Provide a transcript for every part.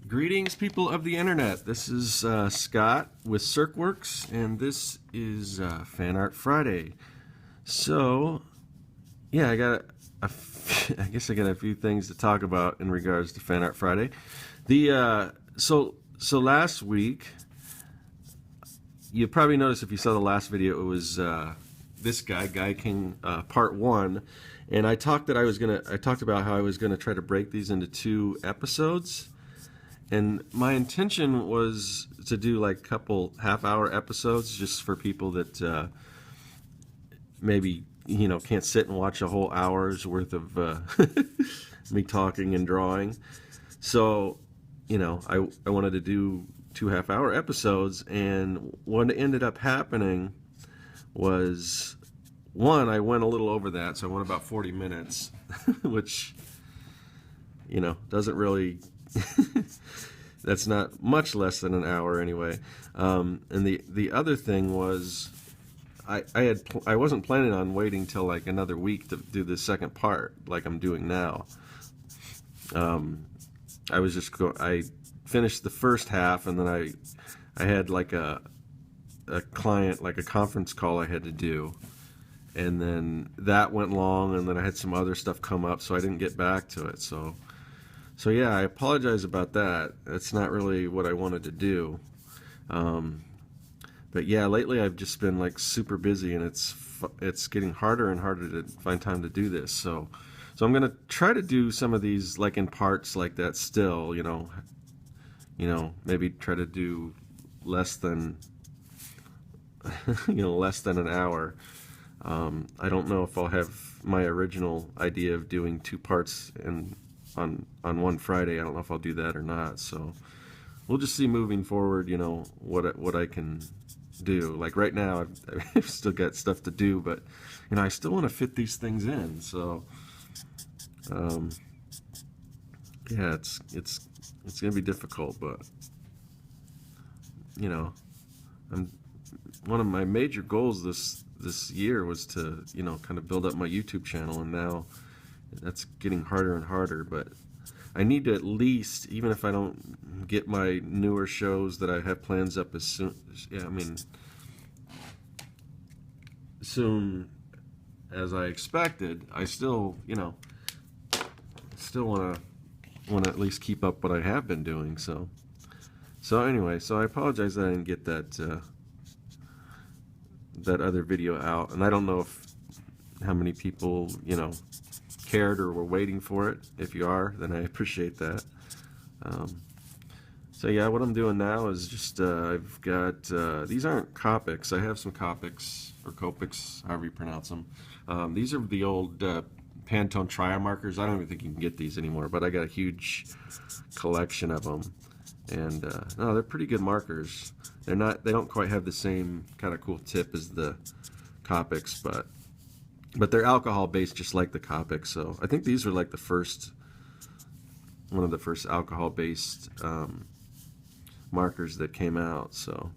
Greetings, people of the internet. This is Scott with CircWorks, and this is Fan Art Friday. So, yeah, I guess I got a few things to talk about in regards to Fan Art Friday. So last week, you probably noticed if you saw the last video, it was this guy, Gaiking, part 1, and I talked about how I was gonna try to break these into 2 episodes. And my intention was to do like a couple half-hour episodes just for people that maybe, can't sit and watch a whole hour's worth of me talking and drawing. So, I wanted to do 2 half-hour episodes, and what ended up happening was, one, I went a little over that, so I went about 40 minutes, which, doesn't really... That's not much less than an hour anyway. And the other thing was, I wasn't planning on waiting till like another week to do the second part like I'm doing now. I finished the first half, and then I had like a client, like a conference call I had to do, and then that went long, and then I had some other stuff come up, so I didn't get back to it. So yeah, I apologize about that. That's not really what I wanted to do. But yeah, lately I've just been like super busy, and it's getting harder and harder to find time to do this. So I'm gonna try to do some of these like in parts like that still. Maybe try to do less than less than an hour. I don't know if I'll have my original idea of doing 2 parts on one Friday. I don't know if I'll do that or not, so we'll just see moving forward, what I can do. Like right now, I've still got stuff to do, but I still want to fit these things in. So yeah, it's gonna be difficult, but one of my major goals this year was to kind of build up my YouTube channel, and now that's getting harder and harder. But I need to, at least, even if I don't get my newer shows that I have plans up as soon as I expected, I still want to at least keep up what I have been doing. So anyway, I apologize that I didn't get that other video out, and I don't know how many people cared or were waiting for it. If you are, then I appreciate that. So yeah, what I'm doing now is just I've got these aren't Copics. I have some Copics, or Copics, however you pronounce them. These are the old Pantone Trio markers. I don't even think you can get these anymore, but I got a huge collection of them, and no, they're pretty good markers. They don't quite have the same kind of cool tip as the Copics, but they're alcohol based, just like the Copics. So I think these are like one of the first alcohol based markers that came out. So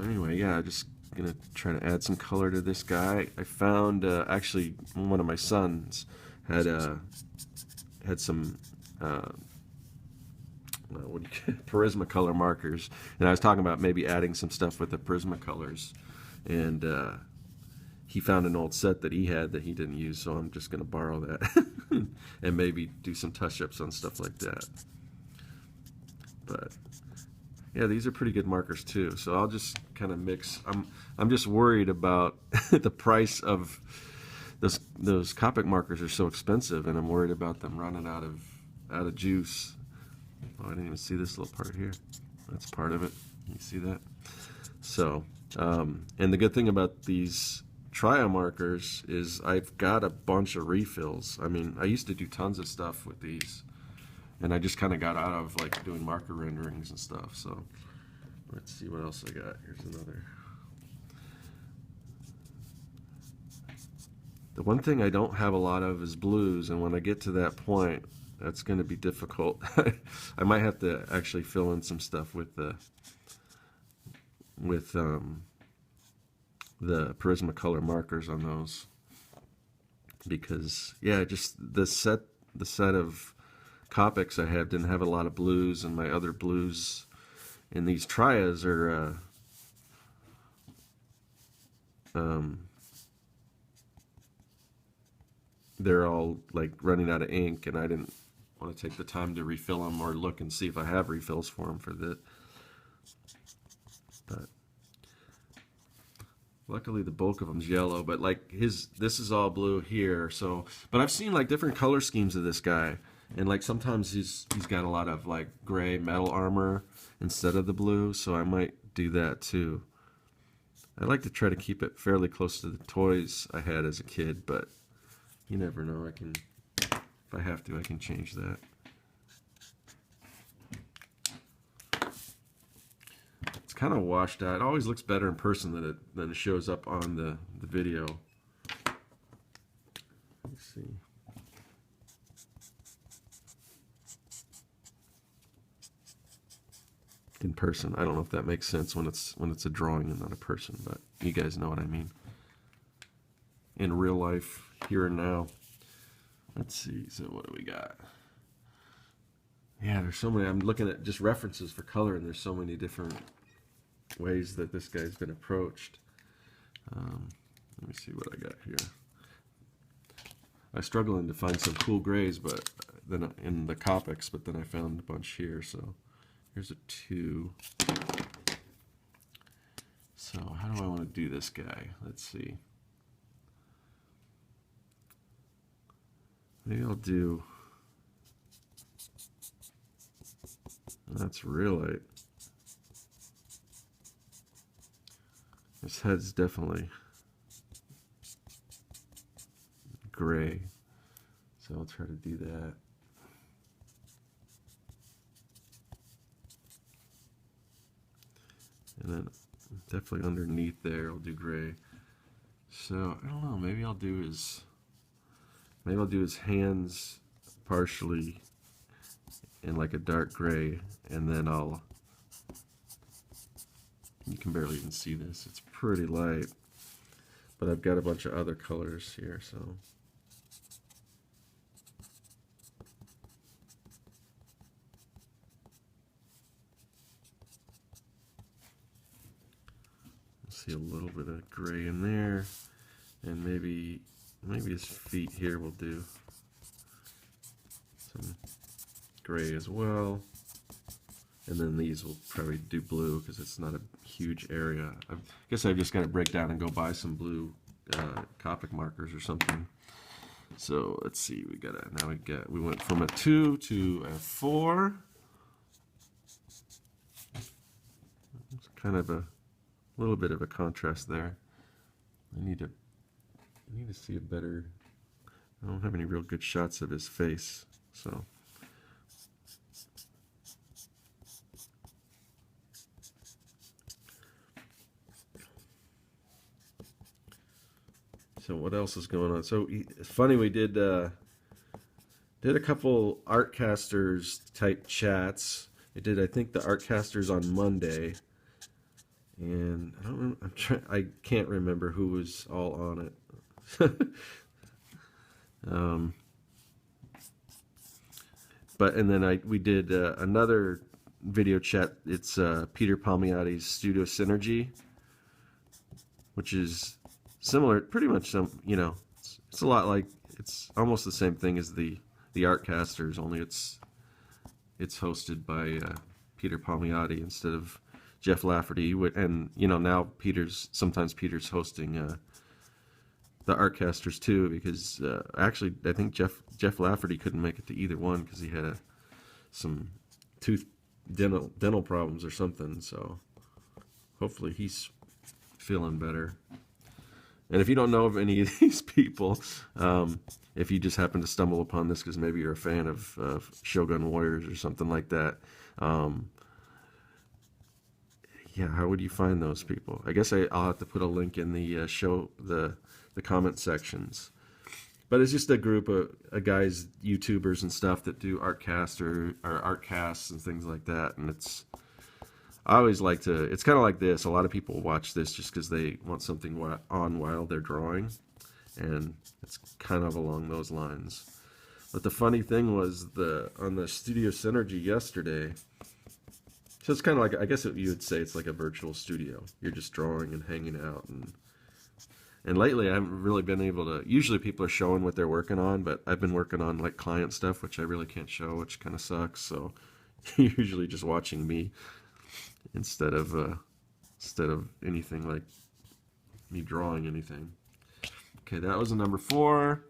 anyway, yeah, I'm just gonna try to add some color to this guy. I found actually one of my sons had some Prismacolor markers, and I was talking about maybe adding some stuff with the Prismacolors, and he found an old set that he had that he didn't use, so I'm just going to borrow that and maybe do some touch-ups on stuff like that. But yeah, these are pretty good markers too, so I'll just kind of mix. I'm just worried about the price of those Copic markers are so expensive, and I'm worried about them running out of juice. Oh, I didn't even see this little part here. That's part of it. You see that? So, and the good thing about these Trio markers is I've got a bunch of refills. I mean, I used to do tons of stuff with these, and I just kind of got out of like doing marker renderings and stuff. So let's see what else I got. Here's another. The one thing I don't have a lot of is blues, and when I get to that point, that's going to be difficult. I might have to actually fill in some stuff with the with the Prismacolor markers on those, because yeah, just the set of Copics I have didn't have a lot of blues, and my other blues in these trias are they're all like running out of ink, and I didn't want to take the time to refill them or look and see if I have refills for them for that. But luckily the bulk of them's yellow, but like this is all blue here. So, but I've seen like different color schemes of this guy, and like sometimes he's got a lot of like gray metal armor instead of the blue, so I might do that too. I like to try to keep it fairly close to the toys I had as a kid, but you never know. I can, if I have to, I can change that. It's kind of washed out. It always looks better in person than it shows up on the video. Let's see. In person, I don't know if that makes sense when it's a drawing and not a person, but you guys know what I mean. In real life, here and now. Let's see, so what do we got? Yeah, there's so many. I'm looking at just references for color, and there's so many different ways that this guy's been approached. Let me see what I got here. I was struggling to find some cool grays, but then in the Copics, but then I found a bunch here. So here's a 2. So how do I want to do this guy? Let's see. Maybe I'll do, that's real light. His head's definitely gray, so I'll try to do that. And then definitely underneath there, I'll do gray. So I don't know, maybe I'll do his hands partially in like a dark gray, and then you can barely even see this, it's pretty light, but I've got a bunch of other colors here, so see a little bit of gray in there, and maybe his feet here will do some gray as well, and then these will probably do blue because it's not a huge area. I guess I've just got to break down and go buy some blue Copic markers or something. So let's see, we went from a 2 to a 4. It's kind of a little bit of a contrast there. I need to see a better, I don't have any real good shots of his face, so. So what else is going on? So it's funny, we did a couple Artcasters type chats. I did, I think, the Artcasters on Monday, and I don't remember, I can't remember who was all on it. But and then we did another video chat. It's Peter Palmiotti's Studio Synergy, which is similar, pretty much it's a lot like, it's almost the same thing as the Artcasters, only it's hosted by Peter Palmiotti instead of Jeff Lafferty, and now sometimes Peter's hosting the Artcasters too, because actually I think Jeff Lafferty couldn't make it to either one because he had some tooth dental problems or something, so hopefully he's feeling better. And if you don't know of any of these people, if you just happen to stumble upon this because maybe you're a fan of Shogun Warriors or something like that, yeah, how would you find those people? I guess I'll have to put a link in the the comment sections. But it's just a group of guys, YouTubers and stuff that do Artcast or Artcasts and things like that. And I always like to, it's kind of like this. A lot of people watch this just because they want something on while they're drawing. And it's kind of along those lines. But the funny thing was on the Studio Synergy yesterday, so it's kind of like, I guess you would say it's like a virtual studio. You're just drawing and hanging out. And lately I haven't really been able to, usually people are showing what they're working on, but I've been working on like client stuff, which I really can't show, which kind of sucks. So you're usually just watching me instead of anything like me drawing anything. Okay, that was a number 4.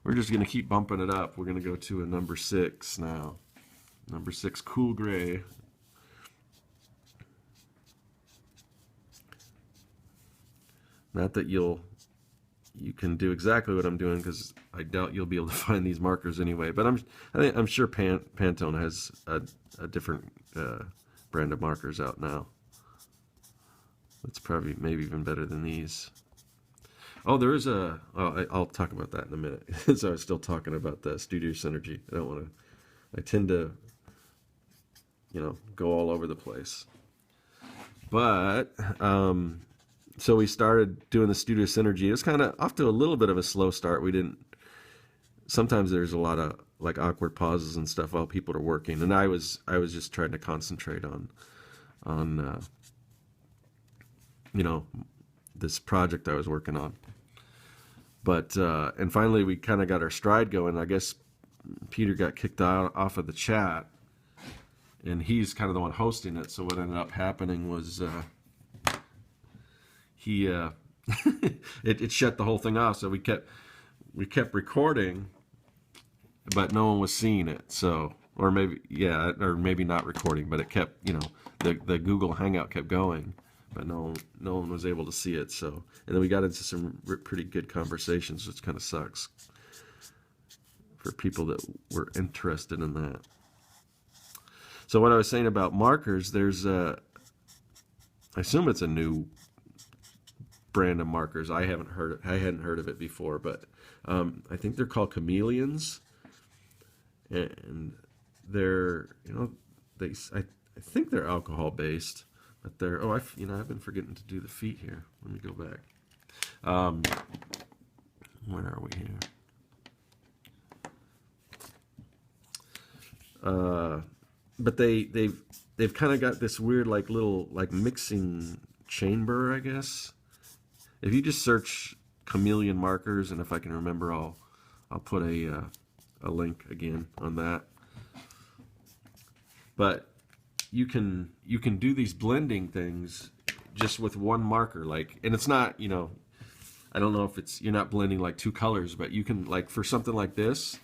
We're just going to keep bumping it up. We're going to go to a number 6 now. Number 6, Cool Gray. Not that you can do exactly what I'm doing, because I doubt you'll be able to find these markers anyway. But I'm sure Pantone has a different brand of markers out now. It's probably maybe even better than these. Oh, there is a. Oh, I'll talk about that in a minute. So I was still talking about the Studio Synergy. I don't want to. I tend to, go all over the place. But so we started doing the Studio Synergy. It was kind of off to a little bit of a slow start. We didn't. Sometimes there's a lot of like awkward pauses and stuff while people are working, and I was just trying to concentrate on this project I was working on. But and finally we kind of got our stride going. I guess Peter got kicked off of the chat, and he's kind of the one hosting it. So what ended up happening was he it shut the whole thing off. So we kept recording, but no one was seeing it. So or maybe not recording, but it kept the Google Hangout kept going. But no one was able to see it. So, and then we got into some pretty good conversations, which kind of sucks for people that were interested in that. So what I was saying about markers, there's I assume it's a new brand of markers. I hadn't heard of it before, but I think they're called chameleons, and they're I think they're alcohol based. But they're, I've been forgetting to do the feet here. Let me go back. Where are we here? But they've kind of got this weird like little like mixing chamber, I guess. If you just search chameleon markers, and if I can remember, I'll put a link again on that. But you can do these blending things just with one marker, like, and it's not, I don't know if you're not blending like 2 colors, but you can, like, for something like this,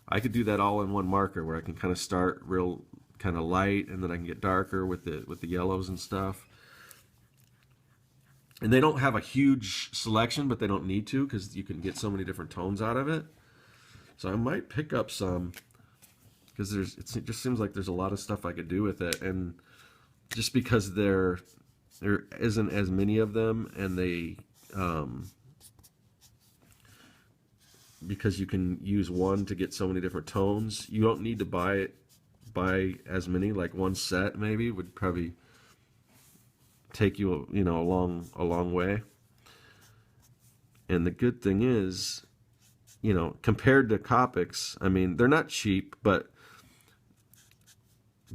I could do that all in one marker, where I can kind of start real kind of light, and then I can get darker with the yellows and stuff. And they don't have a huge selection, but they don't need to, because you can get so many different tones out of it. So I might pick up some, because it just seems like there's a lot of stuff I could do with it, and just because there isn't as many of them, and they because you can use one to get so many different tones, you don't need to buy as many. Like one set maybe would probably take you a long way. And the good thing is, compared to Copics, I mean, they're not cheap, but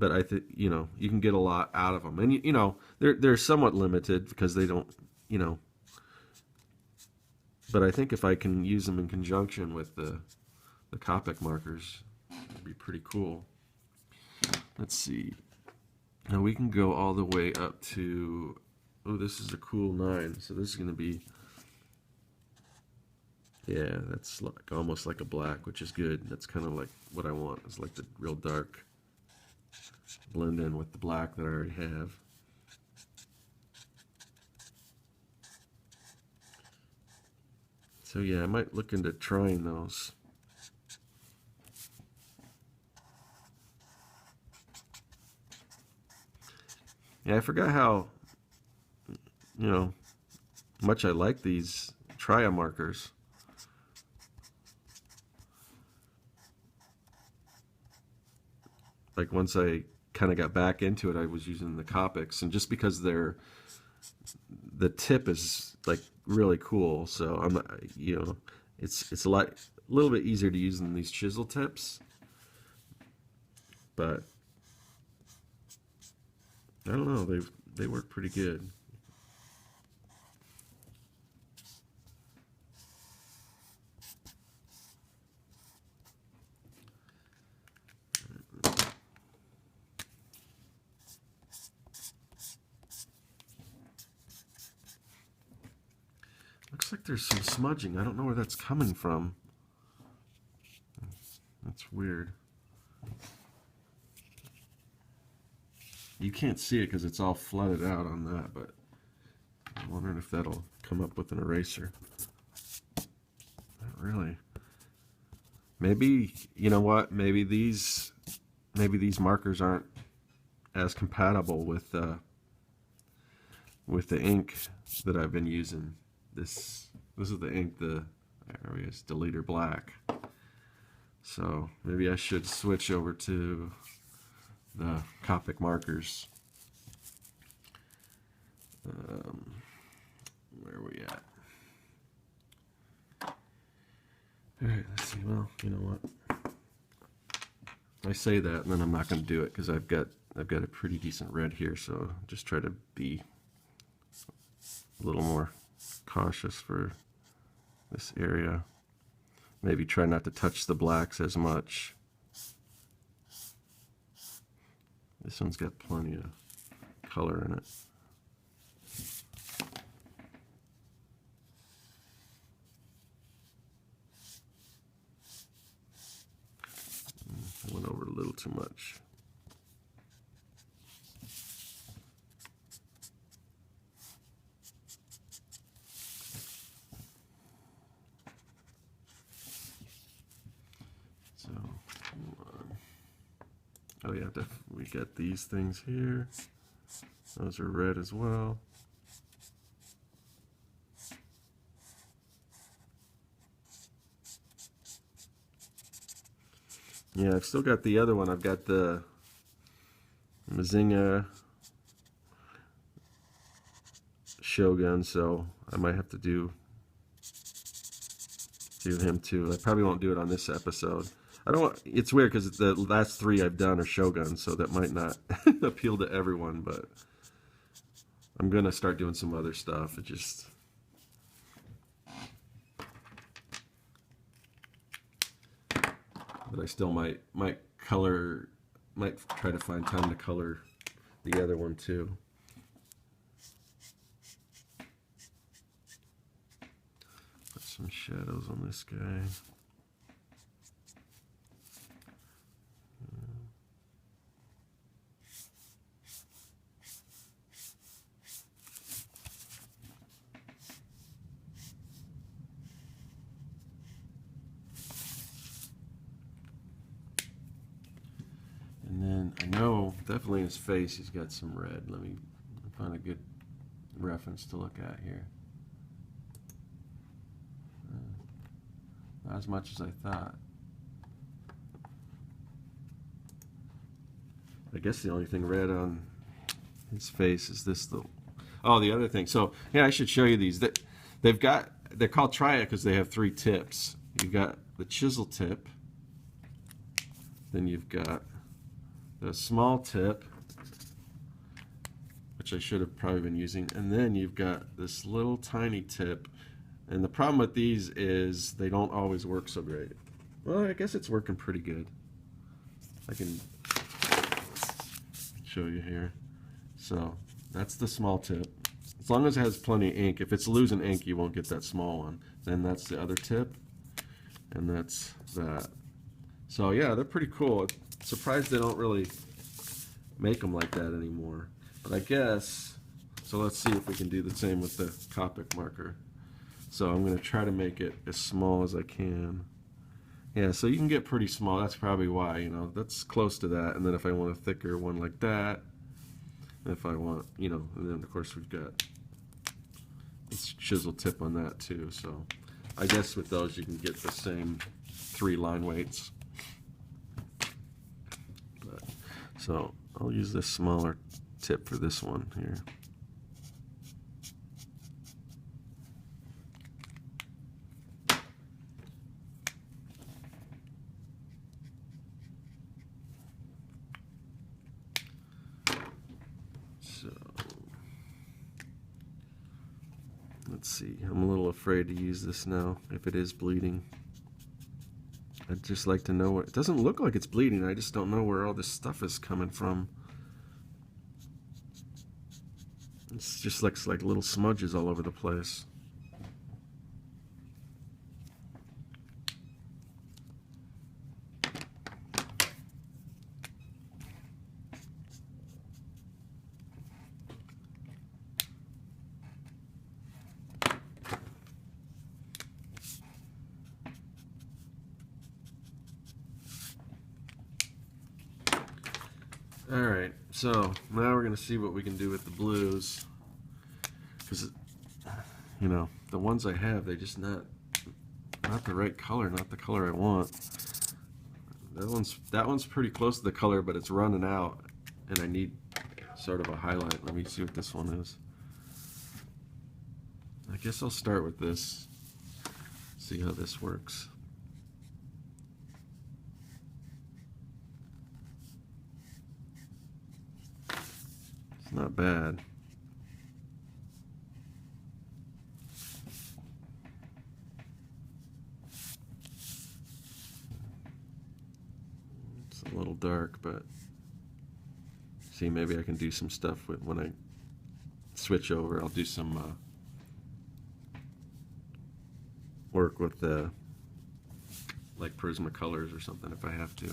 I think you can get a lot out of them, and they're somewhat limited because they don't But I think if I can use them in conjunction with the Copic markers, it'd be pretty cool. Let's see. Now we can go all the way up to, this is a cool 9. So this is going to be, yeah, that's like almost like a black, which is good. That's kind of like what I want. It's like the real dark blend in with the black that I already have. So yeah, I might look into trying those. Yeah, I forgot how, much I like these Tria markers. Like once I kind of got back into it, I was using the Copics, and just because the tip is like really cool, so I'm, you know, it's a little bit easier to use than these chisel tips, but I don't know, they work pretty good. Looks like there's some smudging. I don't know where that's coming from. That's weird. You can't see it because it's all flooded out on that, but I'm wondering if that'll come up with an eraser. Not really. Maybe, you know what? Maybe these markers aren't as compatible with the ink that I've been using. This is the ink, there we go, Deleter Black. So maybe I should switch over to the Copic markers. Where are we at? Alright, let's see. Well, you know what? I say that and then I'm not going to do it because I've got a pretty decent red here, so just try to be a little more cautious for this area. Maybe try not to touch the blacks as much. This one's got plenty of color in it. I went over a little too much. So, oh yeah, we got these things here. Those are red as well. Yeah, I've still got the other one. I've got the Mazinga Shogun, so I might have to do him too. I probably won't do it on this episode. I don't want, it's weird because the last three I've done are Shogun, so that might not appeal to everyone, but I'm gonna start doing some other stuff. It just, but I still might try to find time to color the other one too. Put some shadows on this guy. And then I know definitely in his face he's got some red. Let me find a good reference to look at here. Not as much as I thought. I guess the only thing red on his face is this little. Oh, the other thing. So yeah, I should show you these. They're called Triad because they have three tips. You've got the chisel tip. Then you've got the small tip, which I should have probably been using, and then you've got this little tiny tip. And the problem with these is they don't always work so great. Well, I guess it's working pretty good. I can show you here. So that's the small tip. As long as it has plenty of ink. If it's losing ink, you won't get that small one. Then that's the other tip, and that's that. So yeah, they're pretty cool. Surprised they don't really make them like that anymore. But I guess, so let's see if we can do the same with the Copic marker. So I'm going to try to make it as small as I can. Yeah, so you can get pretty small. That's probably why, you know, that's close to that. And then if I want a thicker one like that, and if I want, you know, and then of course we've got this chisel tip on that too. So I guess with those you can get the same 3 line weights. So I'll use this smaller tip for this one here. So let's see, I'm a little afraid to use this now if it is bleeding. I'd just like to know what, it doesn't look like it's bleeding, I just don't know where all this stuff is coming from. It just looks like little smudges all over the place. Alright, so now we're going to see what we can do with the blues, because, you know, the ones I have, they're just not the right color, not the color I want. That one's pretty close to the color, but it's running out, and I need sort of a highlight. Let me see what this one is. I guess I'll start with this, see how this works. It's not bad. It's a little dark, but see, maybe I can do some stuff with when I switch over. I'll do some work with the like Prismacolors or something if I have to.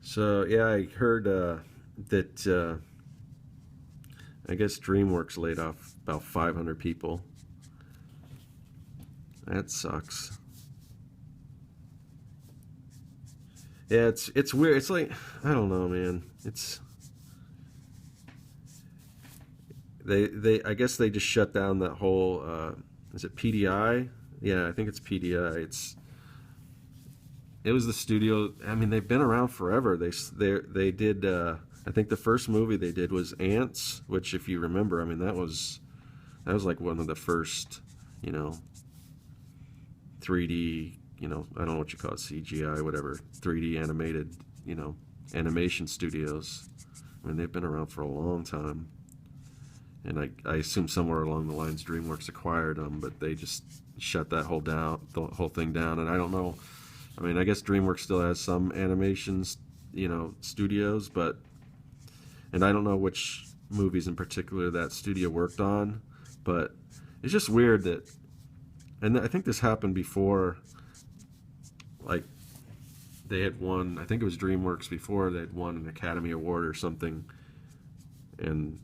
So yeah, I heard that I guess DreamWorks laid off about 500 people. That sucks. Yeah, it's weird. It's like, I don't know, man. It's they I guess they just shut down that whole is it PDI? Yeah, I think it's PDI. It was the studio. I mean, they've been around forever. They did. I think the first movie they did was Ants, which, if you remember, I mean, that was like one of the first, you know, 3D. You know, I don't know what you call it, CGI, whatever, 3D animated, you know, animation studios. I mean, they've been around for a long time. And I assume somewhere along the lines DreamWorks acquired them, but they just shut that the whole thing down. And I don't know. I mean, I guess DreamWorks still has some animations, you know, studios, and I don't know which movies in particular that studio worked on, but it's just weird that, and I think this happened before, like, they had won, I think it was DreamWorks before, they had won an Academy Award or something, and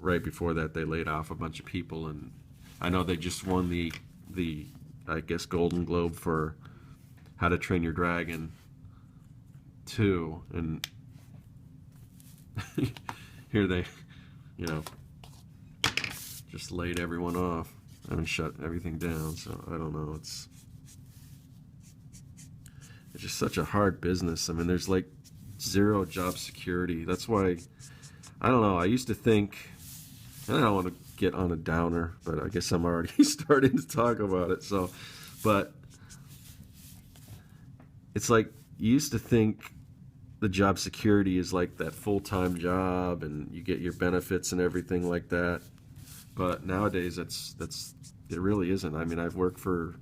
right before that they laid off a bunch of people, and I know they just won the I guess, Golden Globe for How to Train Your Dragon 2, and here they, you know, just laid everyone off and shut everything down. So I don't know. It's just such a hard business. I mean, there's like zero job security. That's why, I don't know. I used to think, and I don't want to get on a downer, but I guess I'm already starting to talk about it. So, but it's like, you used to think the job security is like that full-time job and you get your benefits and everything like that, but nowadays it really isn't. I mean, I've worked for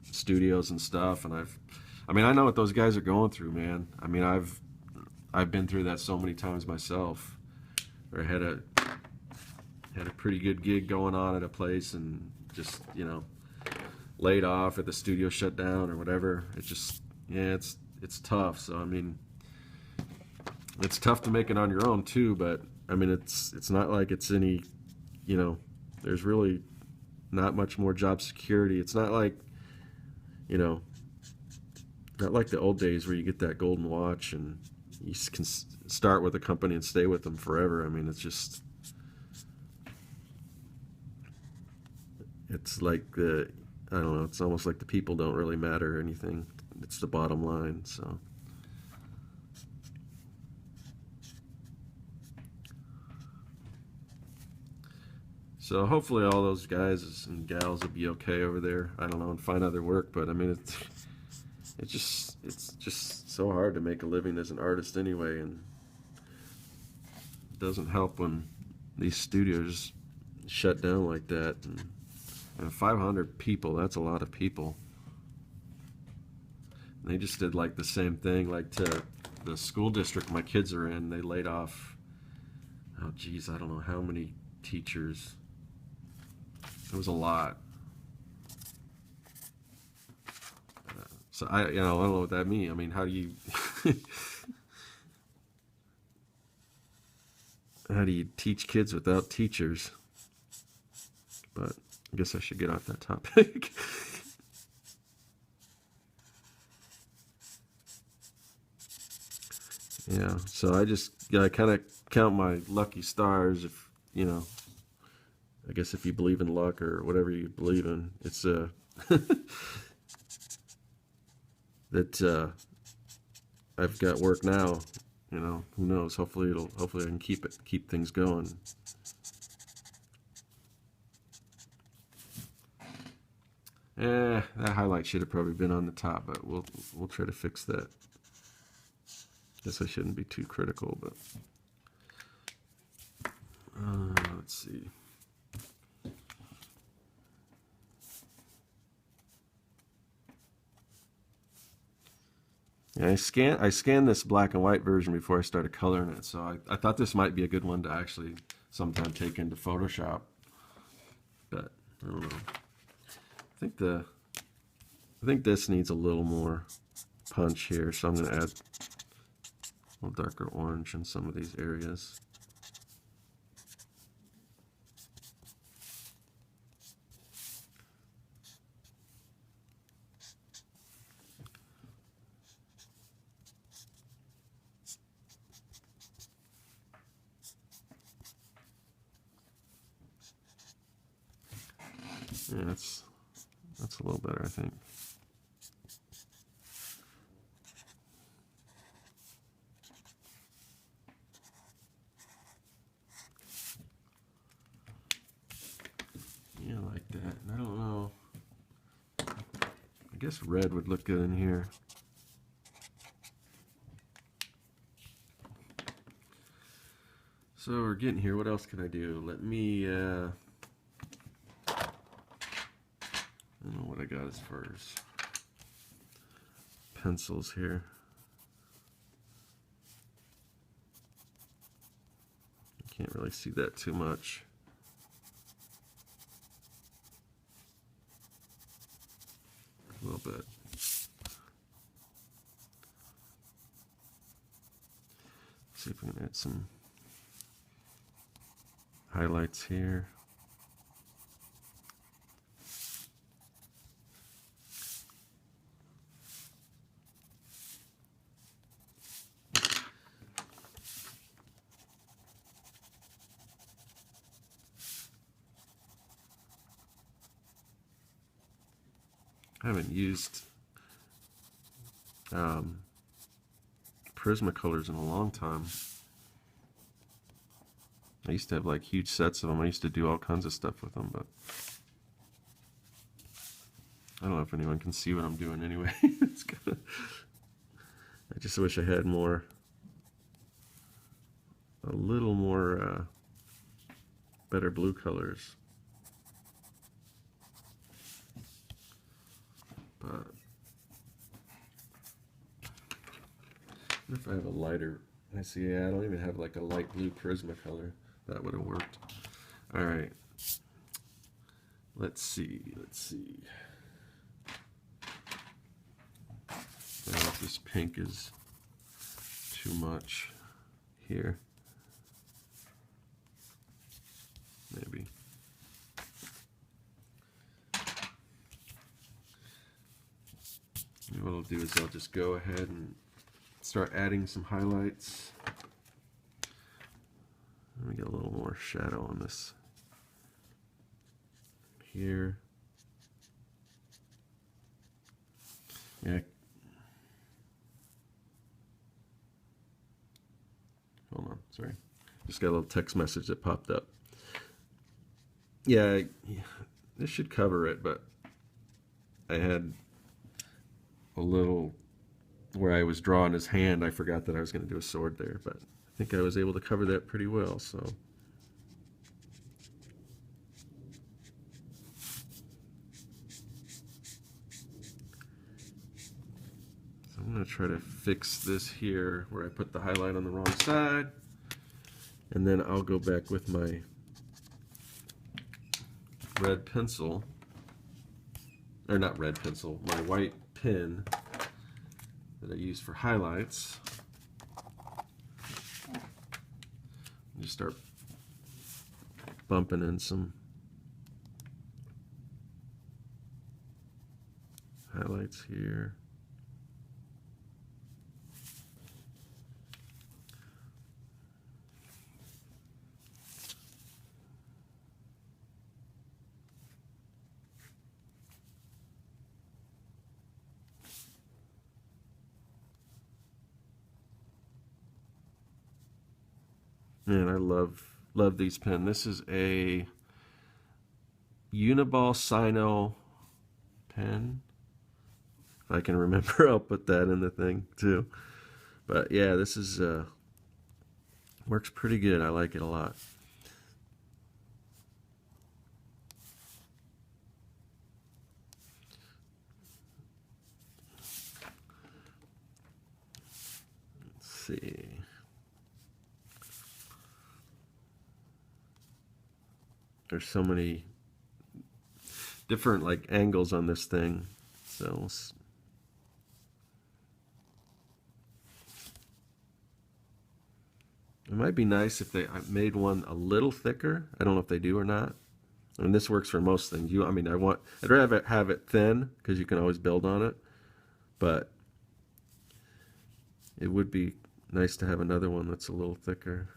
studios and stuff, and I mean, I know what those guys are going through, man. I mean, I've been through that so many times myself, where I had a pretty good gig going on at a place and just, you know, laid off, at the studio shut down or whatever. It's just, yeah, it's tough. So I mean, it's tough to make it on your own too, but I mean, it's not like it's any, you know, there's really not much more job security. It's not like, you know, Not like the old days where you get that golden watch and you can start with a company and stay with them forever. I mean, it's like I don't know, it's almost like the people don't really matter or anything. It's the bottom line, so. So hopefully all those guys and gals will be okay over there. I don't know, and find other work, but I mean, it's just so hard to make a living as an artist anyway, and it doesn't help when these studios shut down like that. And 500 people, that's a lot of people. And they just did like the same thing, like to the school district my kids are in. They laid off, oh geez, I don't know how many teachers. It was a lot. So I don't know what that means. I mean, how do you how do you teach kids without teachers? But I guess I should get off that topic. Yeah, so I kind of count my lucky stars. If I guess if you believe in luck or whatever you believe in, it's that I've got work now. Who knows? Hopefully I can keep things going. That highlight should have probably been on the top, but we'll try to fix that. Guess I shouldn't be too critical, but let's see. Yeah, I scanned this black and white version before I started coloring it, so I thought this might be a good one to actually sometime take into Photoshop, but I don't know. I think this needs a little more punch here, so I'm going to add a little darker orange in some of these areas. Yeah, that's a little better, I think. Yeah, I like that. And I don't know. I guess red would look good in here. So we're getting here. What else can I do? Let me, I don't know what I got as far as pencils here. I can't really see that too much. A little bit. See if we can add some highlights here. I haven't used Prismacolors in a long time. I used to have like huge sets of them. I used to do all kinds of stuff with them, but I don't know if anyone can see what I'm doing anyway. I just wish I had a little more better blue colors. But if I have a lighter, I see, yeah, I don't even have like a light blue Prismacolor. That would have worked. All right. Let's see. I don't know if this pink is too much here. Maybe. Maybe what I'll do is I'll just go ahead and start adding some highlights. Let me get a little more shadow on this here. Yeah. Hold on, sorry. Just got a little text message that popped up. Yeah, this should cover it, but I had a little where I was drawing his hand. I forgot that I was going to do a sword there, but I think I was able to cover that pretty well. So I'm going to try to fix this here where I put the highlight on the wrong side, and then I'll go back with my red pencil, or not red pencil, my white pen that I use for highlights. Just start bumping in some highlights here. Man, I love these pens. This is a Uniball Sino pen. If I can remember, I'll put that in the thing too. But yeah, this is works pretty good. I like it a lot. Let's see. There's so many different like angles on this thing, so it might be nice if I made one a little thicker. I don't know if they do or not. I mean, this works for most things. I'd rather have it thin because you can always build on it, but it would be nice to have another one that's a little thicker.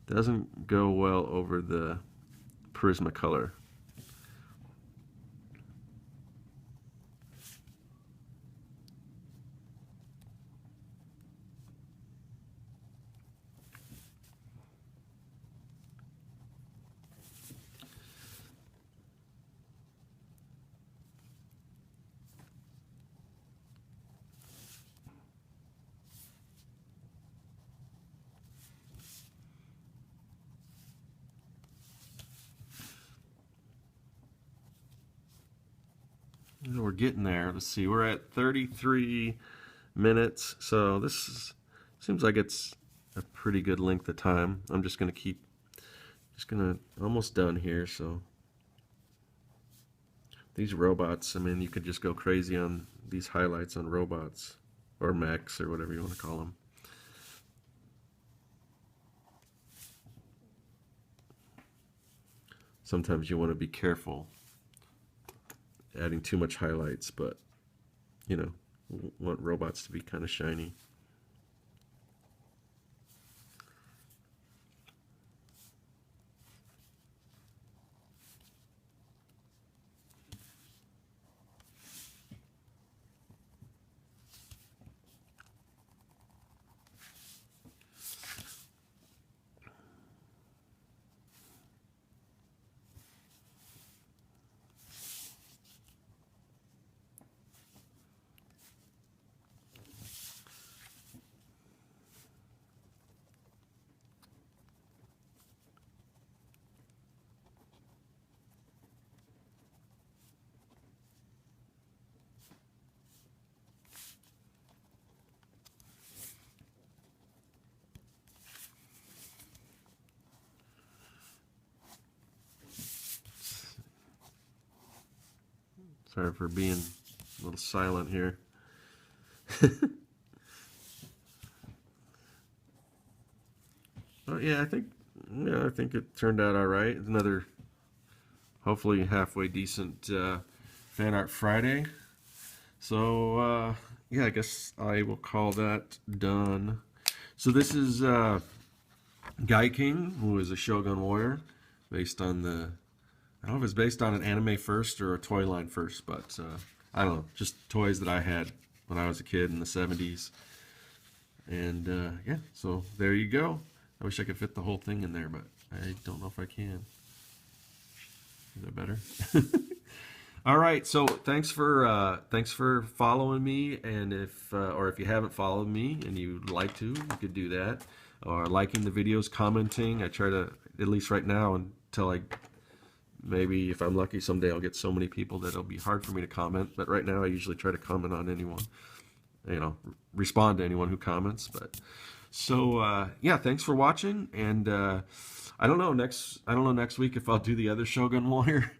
Doesn't go well over the Prismacolor. We're getting there. Let's see, we're at 33 minutes, so seems like it's a pretty good length of time. I'm just gonna almost done here. So these robots, I mean, you could just go crazy on these highlights on robots or mechs or whatever you want to call them. Sometimes you want to be careful adding too much highlights, but you know, want robots to be kind of shiny. Sorry for being a little silent here. Oh yeah, I think it turned out all right. Another hopefully halfway decent fan art Friday. So yeah, I guess I will call that done. So this is Gaiking, who is a Shogun warrior, based on the I don't know if it's based on an anime first or a toy line first, but I don't know, just toys that I had when I was a kid in the 70s. And yeah, so there you go. I wish I could fit the whole thing in there, but I don't know if I can. Is that better? All right, so thanks for following me, and if you haven't followed me and you'd like to, you could do that, or liking the videos, commenting. I try to, at least right now, until maybe if I'm lucky someday I'll get so many people that it'll be hard for me to comment. But right now I usually try to comment on anyone, respond to anyone who comments. But so yeah, thanks for watching, and I don't know next week if I'll do the other Shogun Warrior.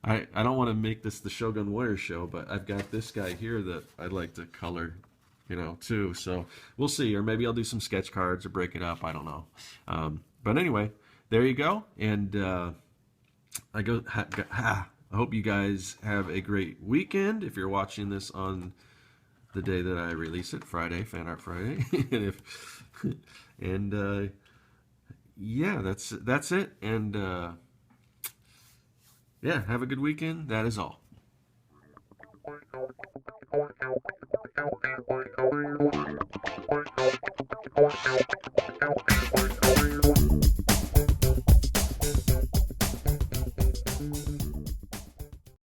I don't want to make this the Shogun Warrior show, but I've got this guy here that I'd like to color, too. So we'll see, or maybe I'll do some sketch cards or break it up. I don't know. But anyway, there you go, and I hope you guys have a great weekend. If you're watching this on the day that I release it, Friday, Fan Art Friday, and yeah, that's it, and yeah, have a good weekend. That is all.